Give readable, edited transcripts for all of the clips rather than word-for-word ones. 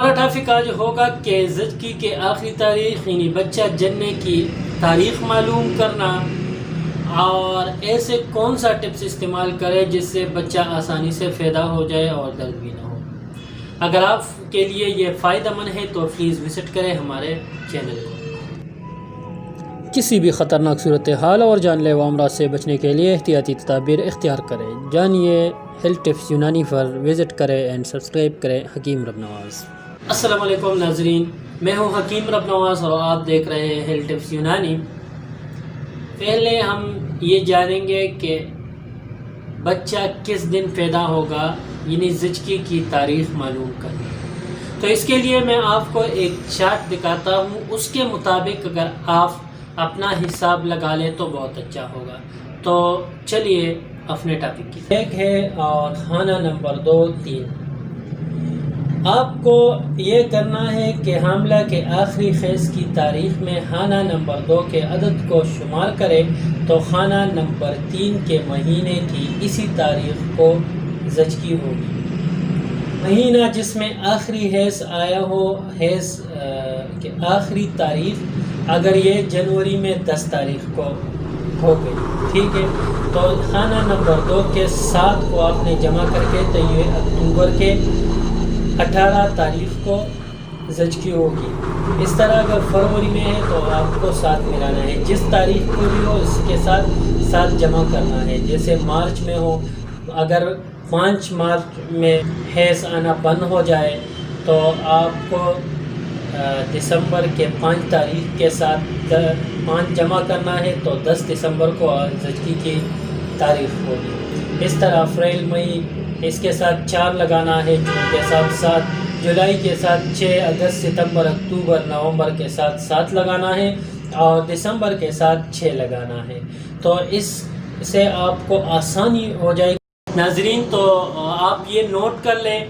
ہمارا ٹاپک آج ہوگا کہ زچگی کے آخری تاریخ یعنی بچہ جننے کی تاریخ معلوم کرنا، اور ایسے کون سا ٹپس استعمال کرے جس سے بچہ آسانی سے پیدا ہو جائے اور درد بھی نہ ہو۔ اگر آپ کے لیے یہ فائدہ مند ہے تو پلیز وزٹ کریں ہمارے چینل کو۔ کسی بھی خطرناک صورتحال اور جان لیوا امراض سے بچنے کے لیے احتیاطی تدابیر اختیار کریں۔ جانیے ہیلتھ ٹپس یونانی پر وزٹ کریں اینڈ سبسکرائب کریں حکیم رب نواز۔ السلام علیکم ناظرین، میں ہوں حکیم رب نواز اور آپ دیکھ رہے ہیں ہیلتھ ٹپس یونانی۔ پہلے ہم یہ جانیں گے کہ بچہ کس دن پیدا ہوگا، یعنی زچگی کی تاریخ معلوم کرنی۔ تو اس کے لیے میں آپ کو ایک چارٹ دکھاتا ہوں، اس کے مطابق اگر آپ اپنا حساب لگا لیں تو بہت اچھا ہوگا۔ تو چلیے اپنے ٹاپک کی ایک ہے اور خانہ نمبر 2 3۔ آپ کو یہ کرنا ہے کہ حاملہ کے آخری خیز کی تاریخ میں خانہ نمبر 2 کے عدد کو شمار کریں تو خانہ نمبر 3 کے مہینے کی اسی تاریخ کو زچگی ہوگی۔ مہینہ جس میں آخری حیض آیا ہو، حیض کے آخری تاریخ اگر یہ جنوری میں 10 تاریخ کو ہو گئی، ٹھیک ہے، تو خانہ نمبر 2 کے 7 کو آپ نے جمع کر کے تو یہ اکتوبر کے 18 تاریخ کو زچگی ہوگی۔ اس طرح اگر فروری میں ہے تو آپ کو 7 ملانا ہے، جس تاریخ کو بھی ہو اس کے ساتھ 7 جمع کرنا ہے۔ جیسے مارچ میں ہو، اگر 5 مارچ میں حیض آنا بند ہو جائے تو آپ کو دسمبر کے 5 تاریخ کے ساتھ 5 جمع کرنا ہے تو 10 دسمبر کو زچگی کی تاریخ ہوگی۔ اس طرح اپریل مئی اس کے ساتھ 4 لگانا ہے، جون کے ساتھ 7، جولائی کے ساتھ 6، اگست ستمبر اکتوبر نومبر کے ساتھ 7 لگانا ہے اور دسمبر کے ساتھ 6 لگانا ہے۔ تو اس سے آپ کو آسانی ہو جائے گی۔ ناظرین تو آپ یہ نوٹ کر لیں،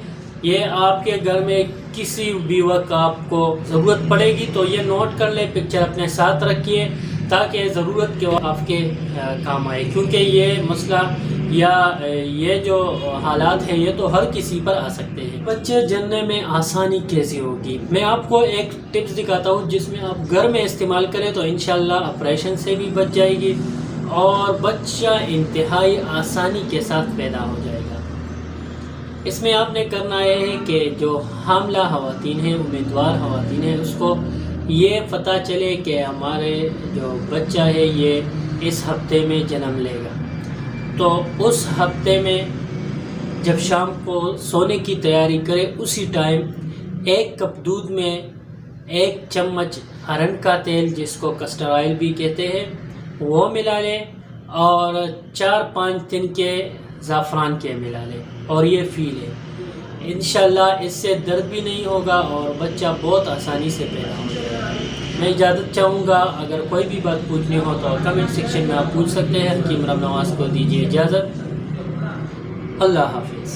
یہ آپ کے گھر میں کسی بھی وقت آپ کو ضرورت پڑے گی تو یہ نوٹ کر لیں، پکچر اپنے ساتھ رکھیے تاکہ ضرورت کے وقت آپ کے کام آئے، کیونکہ یہ مسئلہ یا یہ جو حالات ہیں یہ تو ہر کسی پر آ سکتے ہیں۔ بچے جننے میں آسانی کیسے ہوگی، میں آپ کو ایک ٹپس دکھاتا ہوں جس میں آپ گھر میں استعمال کریں تو انشاءاللہ آپریشن سے بھی بچ جائے گی اور بچہ انتہائی آسانی کے ساتھ پیدا ہو جائے گا۔ اس میں آپ نے کرنا ہے کہ جو حاملہ خواتین ہیں، امیدوار خواتین ہیں، اس کو یہ پتہ چلے کہ ہمارے جو بچہ ہے یہ اس ہفتے میں جنم لے گا، تو اس ہفتے میں جب شام کو سونے کی تیاری کرے اسی ٹائم 1 کپ دودھ میں 1 چمچ ارنڈ کا تیل جس کو کسٹر آئل بھی کہتے ہیں وہ ملا لے اور 4-5 دن کے زعفران کے ملا لے اور یہ پی لے۔ انشاءاللہ اس سے درد بھی نہیں ہوگا اور بچہ بہت آسانی سے پیدا ہو جائے گا۔ میں اجازت چاہوں گا، اگر کوئی بھی بات پوچھنی ہو تو کمنٹ سیکشن میں آپ پوچھ سکتے ہیں۔ حکیم رب نواز کو دیجیے اجازت، اللہ حافظ۔